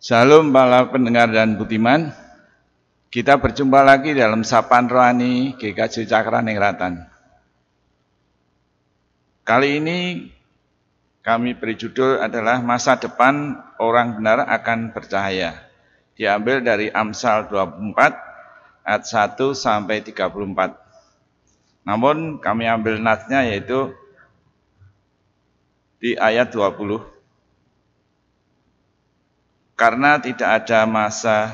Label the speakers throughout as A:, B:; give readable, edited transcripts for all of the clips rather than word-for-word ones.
A: Salam para pendengar dan budiman. Kita berjumpa lagi dalam Sapaan Rohani GKJ Cakraningrat. Kali ini kami beri judul adalah Masa Depan Orang Benar Akan Bercahaya. Diambil dari Amsal 24 ayat 1 sampai 34. Namun kami ambil natsnya yaitu di ayat 20. Karena tidak ada masa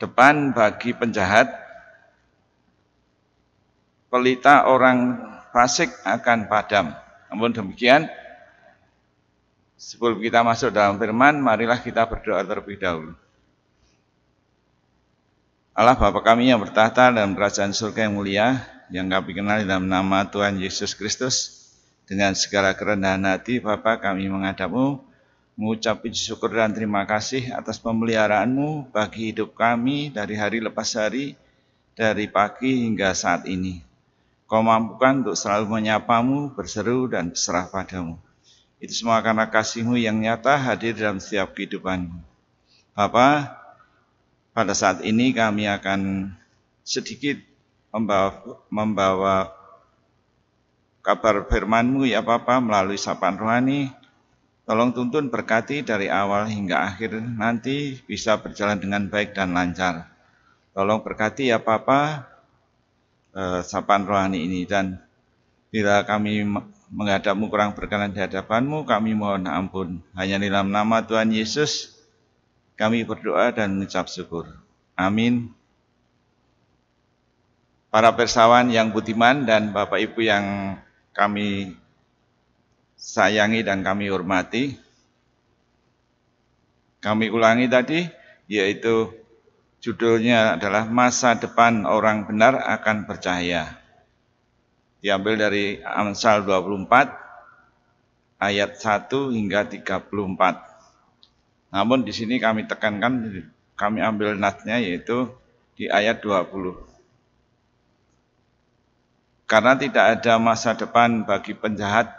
A: depan bagi penjahat, pelita orang fasik akan padam. Namun demikian, sebelum kita masuk dalam firman, marilah kita berdoa terlebih dahulu. Allah Bapa kami yang bertahta dalam kerajaan surga yang mulia, yang kami kenal dalam nama Tuhan Yesus Kristus, dengan segala kerendahan hati, Bapa kami menghadap-Mu, mengucap puji syukur dan terima kasih atas pemeliharaan-Mu bagi hidup kami dari hari lepas hari, dari pagi hingga saat ini. Kau mampukan untuk selalu menyapa-Mu, berseru dan berserah pada-Mu. Itu semua karena kasih-Mu yang nyata hadir dalam setiap kehidupan-Mu. Bapa, pada saat ini kami akan sedikit membawa kabar firman-Mu ya Bapa melalui sapaan rohani. Tolong tuntun berkati dari awal hingga akhir nanti bisa berjalan dengan baik dan lancar. Tolong berkati ya Bapa sapaan rohani ini, dan bila kami menghadap-Mu kurang berkenan di hadapan-Mu, kami mohon ampun. Hanya di dalam nama Tuhan Yesus kami berdoa dan mengucap syukur. Amin. Para persawan yang budiman dan Bapak Ibu yang kami sayangi dan kami hormati, kami ulangi tadi, yaitu judulnya adalah Masa Depan Orang Benar Akan Bercahaya. Diambil dari Amsal 24 ayat 1 hingga 34. Namun di sini kami tekankan, kami ambil natsnya yaitu di ayat 20. Karena tidak ada masa depan bagi penjahat,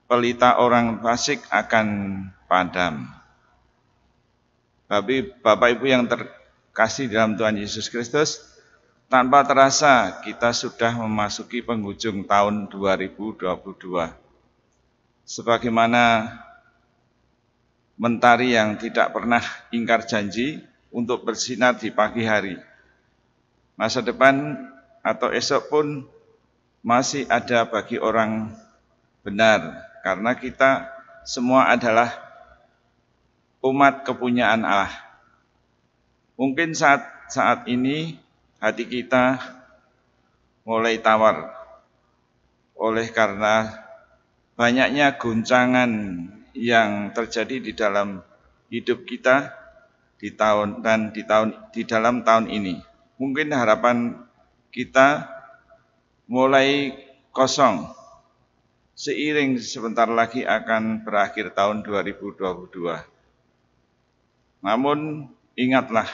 A: pelita orang fasik akan padam. Bapak Ibu yang terkasih dalam Tuhan Yesus Kristus, tanpa terasa kita sudah memasuki penghujung tahun 2022. Sebagaimana mentari yang tidak pernah ingkar janji untuk bersinar di pagi hari, masa depan atau esok pun masih ada bagi orang benar, karena kita semua adalah umat kepunyaan Allah. Mungkin saat ini hati kita mulai tawar oleh karena banyaknya guncangan yang terjadi di dalam hidup kita di dalam tahun ini. Mungkin harapan kita mulai kosong seiring sebentar lagi akan berakhir tahun 2022. Namun ingatlah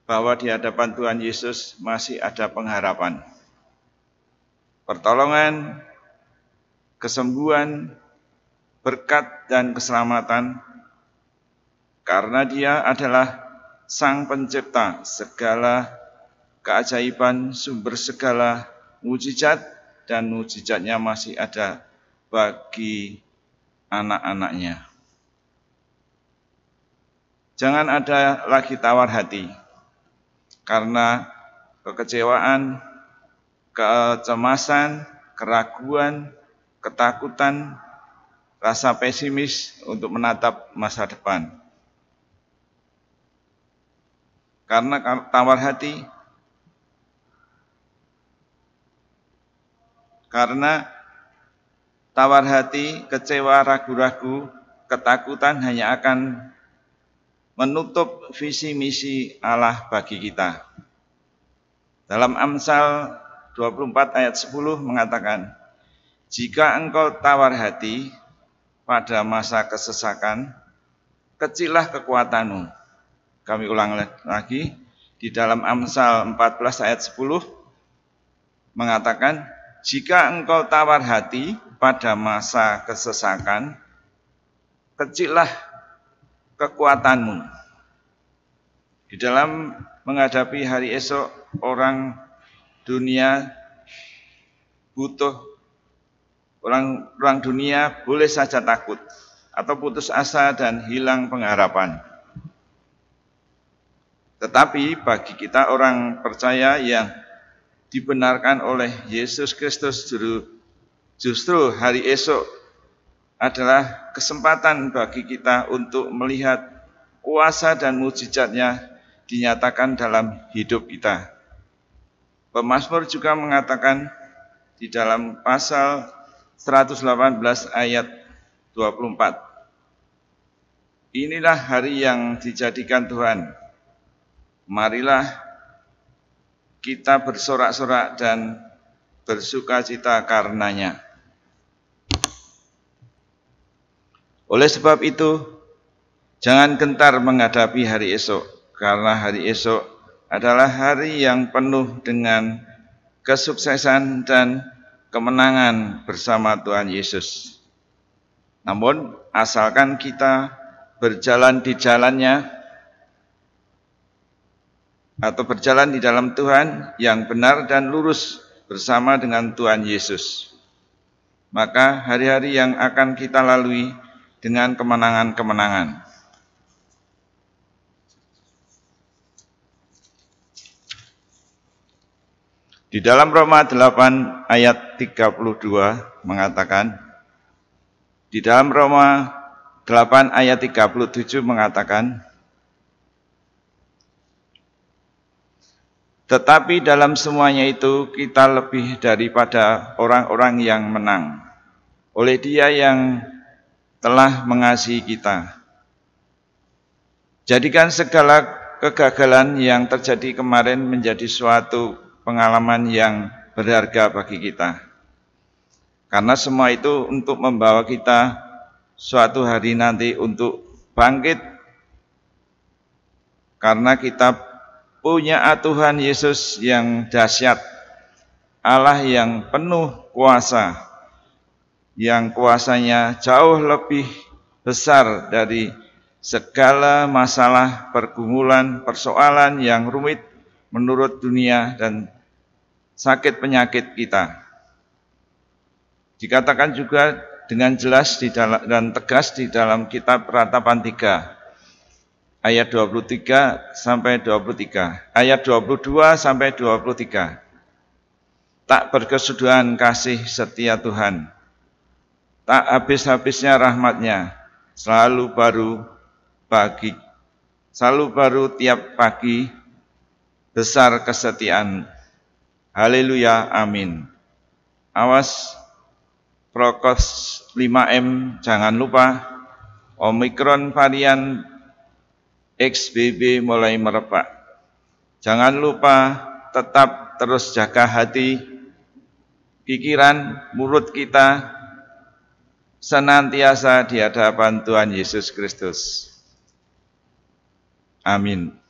A: bahwa di hadapan Tuhan Yesus masih ada pengharapan, pertolongan, kesembuhan, berkat dan keselamatan, karena Dia adalah Sang Pencipta segala keajaiban, sumber segala mujizat, dan mujizatnya masih ada bagi anak-anaknya. Jangan ada lagi tawar hati karena kekecewaan, kecemasan, keraguan, ketakutan, rasa pesimis untuk menatap masa depan. Karena tawar hati, kecewa, ragu-ragu, ketakutan hanya akan menutup visi misi Allah bagi kita. Dalam Amsal 24 ayat 10 mengatakan, jika engkau tawar hati pada masa kesesakan, kecillah kekuatanmu. Kami ulang lagi, di dalam Amsal 14 ayat 10 mengatakan, jika engkau tawar hati pada masa kesesakan, kecillah kekuatanmu. Di dalam menghadapi hari esok, orang dunia butuh, orang dunia boleh saja takut atau putus asa dan hilang pengharapan. Tetapi bagi kita orang percaya yang dibenarkan oleh Yesus Kristus, justru hari esok adalah kesempatan bagi kita untuk melihat kuasa dan mujizat-Nya dinyatakan dalam hidup kita. Pemazmur juga mengatakan di dalam pasal 118 ayat 24, inilah hari yang dijadikan Tuhan. Marilah kita bersorak-sorak dan bersukacita karenanya. Oleh sebab itu, jangan gentar menghadapi hari esok, karena hari esok adalah hari yang penuh dengan kesuksesan dan kemenangan bersama Tuhan Yesus. Namun, asalkan kita berjalan di jalannya, atau berjalan di dalam Tuhan yang benar dan lurus bersama dengan Tuhan Yesus, maka hari-hari yang akan kita lalui dengan kemenangan-kemenangan. Di dalam Roma 8 ayat 32 mengatakan, di dalam Roma 8 ayat 37 mengatakan, tetapi dalam semuanya itu kita lebih daripada orang-orang yang menang, oleh Dia yang telah mengasihi kita. Jadikan segala kegagalan yang terjadi kemarin menjadi suatu pengalaman yang berharga bagi kita. Karena semua itu untuk membawa kita suatu hari nanti untuk bangkit. Karena kita punya Tuhan Yesus yang dahsyat, Allah yang penuh kuasa, yang kuasanya jauh lebih besar dari segala masalah, pergumulan, persoalan yang rumit menurut dunia dan sakit penyakit kita. Dikatakan juga dengan jelas dan tegas di dalam kitab Ratapan 3 ayat 23 sampai 23, ayat 22 sampai 23. Tak berkesudahan kasih setia Tuhan, tak habis-habisnya rahmat-Nya, selalu baru tiap pagi, besar kesetiaan. Haleluya, amin. Awas prokes 5M, jangan lupa. Omikron varian XBB mulai merebak. Jangan lupa tetap terus jaga hati, pikiran, mulut kita senantiasa di hadapan Tuhan Yesus Kristus. Amin.